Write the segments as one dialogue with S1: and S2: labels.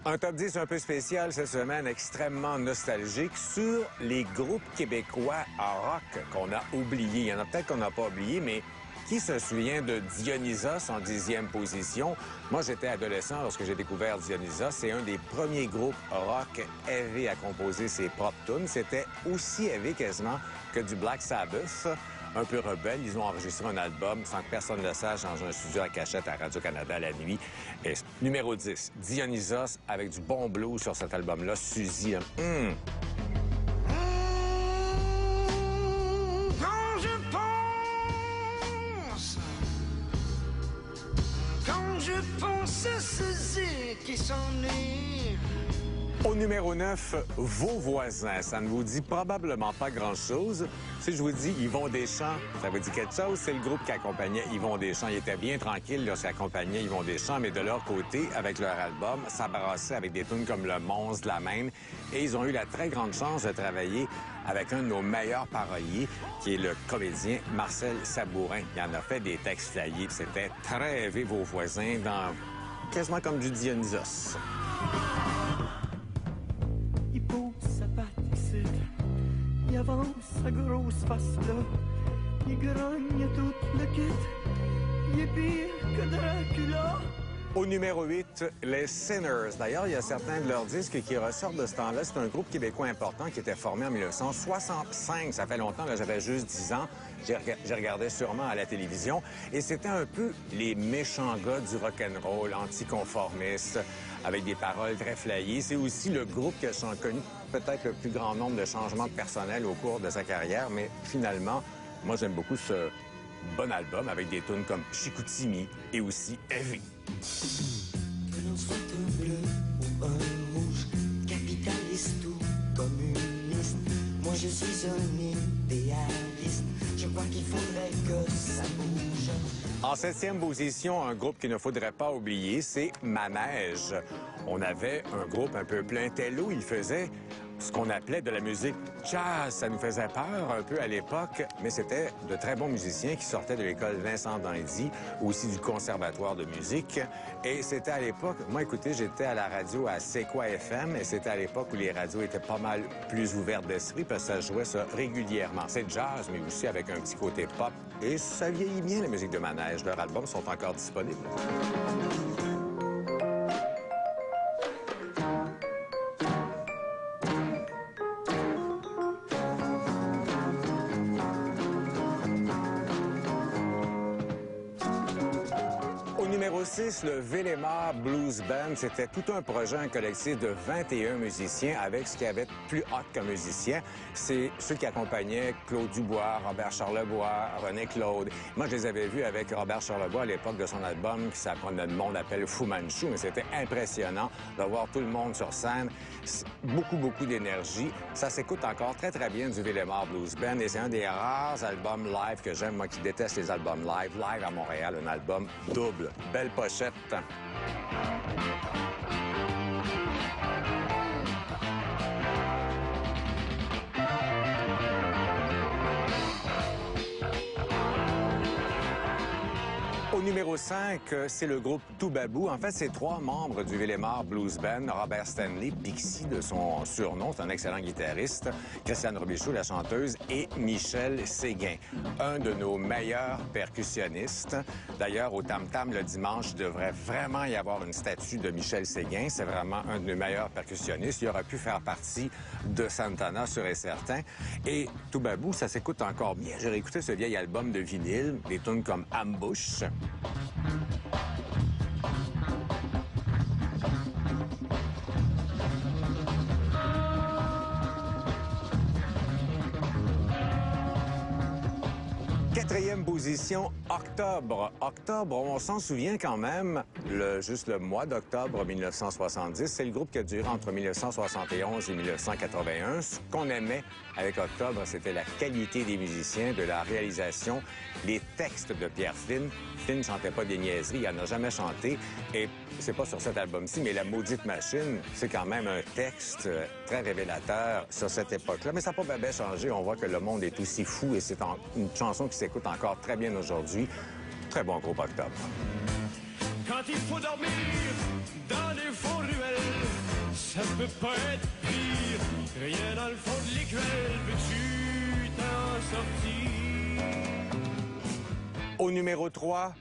S1: Un top 10 un peu spécial cette semaine, extrêmement nostalgique, sur les groupes québécois à rock qu'on a oubliés. Il y en a peut-être qu'on n'a pas oublié, mais qui se souvient de Dionysos en 10e position? Moi, j'étais adolescent lorsque j'ai découvert Dionysos. C'est un des premiers groupes rock heavy à composer ses propres tunes. C'était aussi heavy quasiment que du Black Sabbath. Un peu rebelle, ils ont enregistré un album sans que personne ne le sache dans un studio à cachette à Radio-Canada la nuit. Et numéro 10, Dionysos avec du bon blues sur cet album-là. Suzy,
S2: Quand je pense à Suzy qui s'ennuie.
S1: Au numéro 9, Vos voisins. Ça ne vous dit probablement pas grand-chose. Si je vous dis Yvon Deschamps, ça vous dit quelque chose? C'est le groupe qui accompagnait Yvon Deschamps. Il était bien tranquille lorsqu'il accompagnait Yvon Deschamps, mais de leur côté, avec leur album, ça brassait avec des tunes comme Le Monstre de la Maine. Et ils ont eu la très grande chance de travailler avec un de nos meilleurs paroliers, qui est le comédien Marcel Sabourin. Il en a fait des textes flyés. C'était très élevé, Vos voisins, dans quasiment comme du Dionysos.
S3: Il pose sa patte ici, il avance sa grosse face là, il grogne tout le kit, il est pire que Dracula.
S1: Au numéro 8, les Sinners. D'ailleurs, il y a certains de leurs disques qui ressortent de ce temps-là. C'est un groupe québécois important qui était formé en 1965. Ça fait longtemps, là, j'avais juste 10 ans. J'ai regardé sûrement à la télévision. Et c'était un peu les méchants gars du rock'n'roll, anticonformistes, avec des paroles très flyées. C'est aussi le groupe qui a connu peut-être le plus grand nombre de changements de personnel au cours de sa carrière. Mais finalement, moi, j'aime beaucoup ce bon album avec des tunes comme Chicoutimi et aussi Heavy.
S4: Que l'on soit un bleu ou un rouge, capitaliste ou communiste, moi je suis un idéaliste. Je crois qu'il faudrait que ça bouge.
S1: En 7e position, un groupe qu'il ne faudrait pas oublier, c'est Manège. On avait un groupe un peu plein télo. Il faisait ce qu'on appelait de la musique jazz. Ça nous faisait peur un peu à l'époque, mais c'était de très bons musiciens qui sortaient de l'école Vincent Dandy, aussi du conservatoire de musique. Et c'était à l'époque, moi écoutez, j'étais à la radio à C'est quoi FM, et c'était à l'époque où les radios étaient pas mal plus ouvertes d'esprit, parce que ça jouait ça régulièrement. C'est jazz, mais aussi avec un petit côté pop. Et ça vieillit bien, la musique de Manège. Leurs albums sont encore disponibles. Numéro 6, le Villemar Blues Band. C'était tout un projet, un collectif de 21 musiciens avec ce qu'il y avait de plus hot comme musicien. C'est ceux qui accompagnaient Claude Dubois, Robert Charlebois, René Claude. Moi, je les avais vus avec Robert Charlebois à l'époque de son album qui le monde appelle Fu Manchu, mais c'était impressionnant de voir tout le monde sur scène. Beaucoup d'énergie. Ça s'écoute encore très bien du Villemar Blues Band et c'est un des rares albums live que j'aime, moi qui déteste les albums live. Live à Montréal, un album double. Belle pochette. Au numéro 5, c'est le groupe Toubabou. En fait, c'est 3 membres du Villemar Blues Band. Robert Stanley, Pixie de son surnom, c'est un excellent guitariste. Christiane Robichaud, la chanteuse, et Michel Séguin, un de nos meilleurs percussionnistes. D'ailleurs, au Tam Tam, le dimanche, il devrait vraiment y avoir une statue de Michel Séguin. C'est vraiment un de nos meilleurs percussionnistes. Il aurait pu faire partie de Santana, sûr et certain. Et Toubabou, ça s'écoute encore bien. J'ai réécouté ce vieil album de vinyle, des tunes comme Ambush. Quatrième position, Octobre. Octobre, on s'en souvient quand même, juste le mois d'octobre 1970. C'est le groupe qui a duré entre 1971 et 1981. Ce qu'on aimait avec Octobre, c'était la qualité des musiciens, de la réalisation, les textes de Pierre Finn. Finn ne chantait pas des niaiseries, il n'en a jamais chanté. Et c'est pas sur cet album-ci, mais La Maudite Machine, c'est quand même un texte très révélateur sur cette époque-là. Mais ça n'a pas bien changé. On voit que le monde est aussi fou et c'est une chanson qui s'écoute encore très bien aujourd'hui. Très bon groupe Octobre.
S3: quand il faut dormir dans les fonds ruelles, ça peut pas être pire. Rien dans le fond de l'écuelle, peux-tu t'en sortir?
S1: Au numéro 3,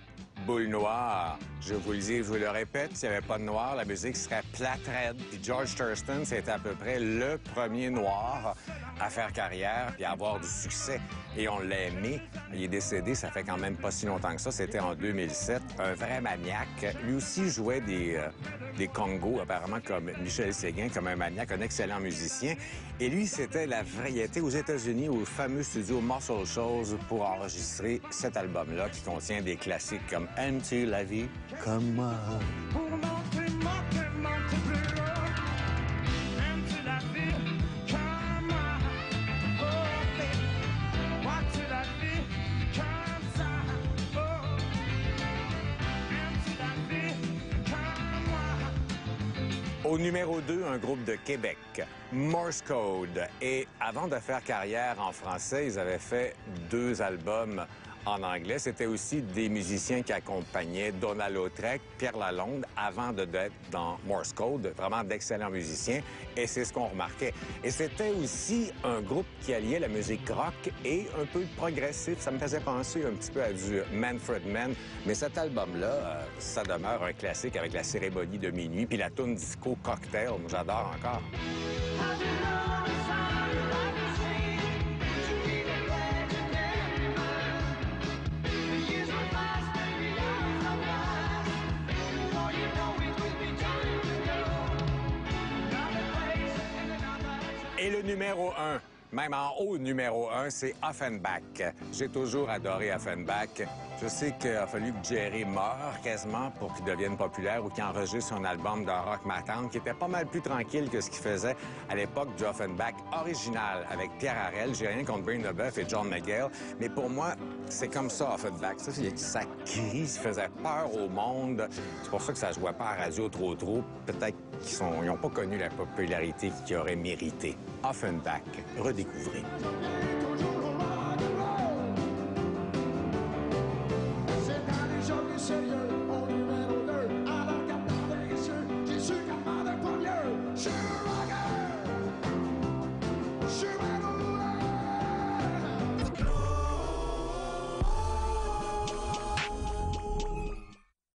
S1: Boule Noire. Je vous le dis, je vous le répète, s'il n'y avait pas de noir, la musique serait plate raide. Puis George Thurston, c'était à peu près le premier noir à faire carrière puis à avoir du succès. Et on l'a aimé. Il est décédé, ça fait quand même pas si longtemps que ça. C'était en 2007. Un vrai maniaque. Lui aussi jouait des congos, apparemment, comme Michel Séguin, comme un maniaque, un excellent musicien. Et lui, c'était la variété aux États-Unis, au fameux studio Muscle Shoals, pour enregistrer cet album-là qui contient des classiques comme « Aimes-tu la vie comme moi ».
S3: Pour monter, monter, monter plus haut. Aimes-tu la vie comme moi? Oh, baby, vois-tu la vie comme ça? Oh, aimes-tu la vie comme moi?
S1: Au numéro 2, un groupe de Québec, Morse Code. Et avant de faire carrière en français, ils avaient fait 2 albums en anglais. C'était aussi des musiciens qui accompagnaient Donald Lautrec, Pierre Lalonde, avant d'être dans Morse Code. Vraiment d'excellents musiciens. Et c'est ce qu'on remarquait. Et c'était aussi un groupe qui alliait la musique rock et un peu de progressif. Ça me faisait penser un petit peu à du Manfred Mann. Mais cet album-là, ça demeure un classique avec la cérémonie de minuit. Puis la toune disco Cocktail, moi, j'adore encore. Et le numéro 1, même en haut numéro 1, c'est Offenbach. J'ai toujours adoré Offenbach. Je sais qu'il a fallu que Jerry meure quasiment pour qu'il devienne populaire ou qu'il enregistre son album de rock ma tante, qui était pas mal plus tranquille que ce qu'il faisait à l'époque du Offenbach original avec Pierre Harel. J'ai rien contre Bryn Leboeuf et John McGill, mais pour moi, c'est comme ça, Offenbach. Ça crie, ça faisait peur au monde. C'est pour ça que ça jouait pas à la radio trop. Peut-être qu'ils n'ont pas connu la popularité qu'ils auraient mérité. Offenbach, redécouvrez.